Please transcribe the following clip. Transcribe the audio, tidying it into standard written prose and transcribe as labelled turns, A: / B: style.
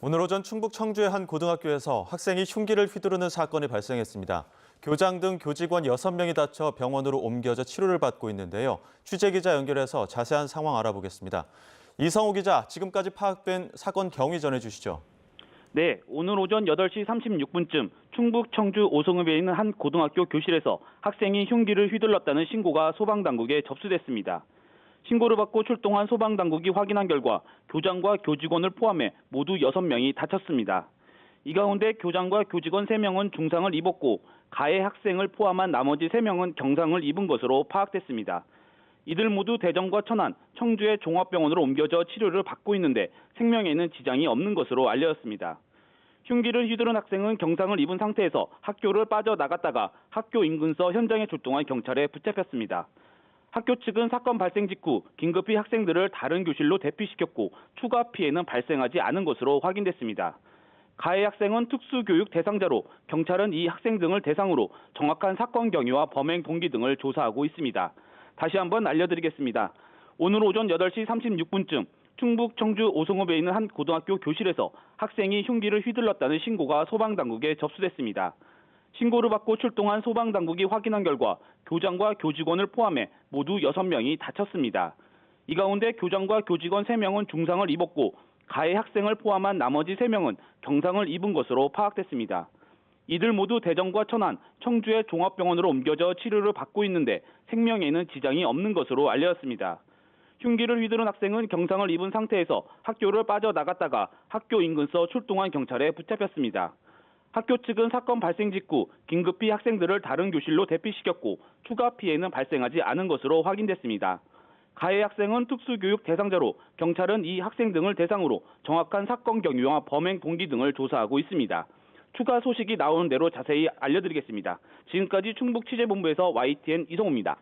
A: 오늘 오전 충북 청주의 한 고등학교에서 학생이 흉기를 휘두르는 사건이 발생했습니다. 교장 등 교직원 6명이 다쳐 병원으로 옮겨져 치료를 받고 있는데요. 취재기자 연결해서 자세한 상황 알아보겠습니다. 이성우 기자, 지금까지 파악된 사건 경위 전해주시죠.
B: 네, 오늘 오전 8시 36분쯤 충북 청주 오송읍에 있는 한 고등학교 교실에서 학생이 흉기를 휘둘렀다는 신고가 소방당국에 접수됐습니다. 신고를 받고 출동한 소방당국이 확인한 결과 교장과 교직원을 포함해 모두 6명이 다쳤습니다. 이 가운데 교장과 교직원 3명은 중상을 입었고 가해 학생을 포함한 나머지 3명은 경상을 입은 것으로 파악됐습니다. 이들 모두 대전과 천안, 청주의 종합병원으로 옮겨져 치료를 받고 있는데 생명에는 지장이 없는 것으로 알려졌습니다. 흉기를 휘두른 학생은 경상을 입은 상태에서 학교를 빠져나갔다가 학교 인근서 현장에 출동한 경찰에 붙잡혔습니다. 학교 측은 사건 발생 직후 긴급히 학생들을 다른 교실로 대피시켰고 추가 피해는 발생하지 않은 것으로 확인됐습니다. 가해 학생은 특수교육 대상자로 경찰은 이 학생 등을 대상으로 정확한 사건 경위와 범행 동기 등을 조사하고 있습니다. 다시 한번 알려드리겠습니다. 오늘 오전 8시 36분쯤 충북 청주 오송읍에 있는 한 고등학교 교실에서 학생이 흉기를 휘둘렀다는 신고가 소방당국에 접수됐습니다. 신고를 받고 출동한 소방당국이 확인한 결과 교장과 교직원을 포함해 모두 6명이 다쳤습니다. 이 가운데 교장과 교직원 3명은 중상을 입었고 가해 학생을 포함한 나머지 3명은 경상을 입은 것으로 파악됐습니다. 이들 모두 대전과 천안, 청주의 종합병원으로 옮겨져 치료를 받고 있는데 생명에는 지장이 없는 것으로 알려졌습니다. 흉기를 휘두른 학생은 경상을 입은 상태에서 학교를 빠져나갔다가 학교 인근서 출동한 경찰에 붙잡혔습니다. 학교 측은 사건 발생 직후 긴급히 학생들을 다른 교실로 대피시켰고 추가 피해는 발생하지 않은 것으로 확인됐습니다. 가해 학생은 특수교육 대상자로 경찰은 이 학생 등을 대상으로 정확한 사건 경위와 범행 동기 등을 조사하고 있습니다. 추가 소식이 나오는 대로 자세히 알려드리겠습니다. 지금까지 충북 취재본부에서 YTN 이성우입니다.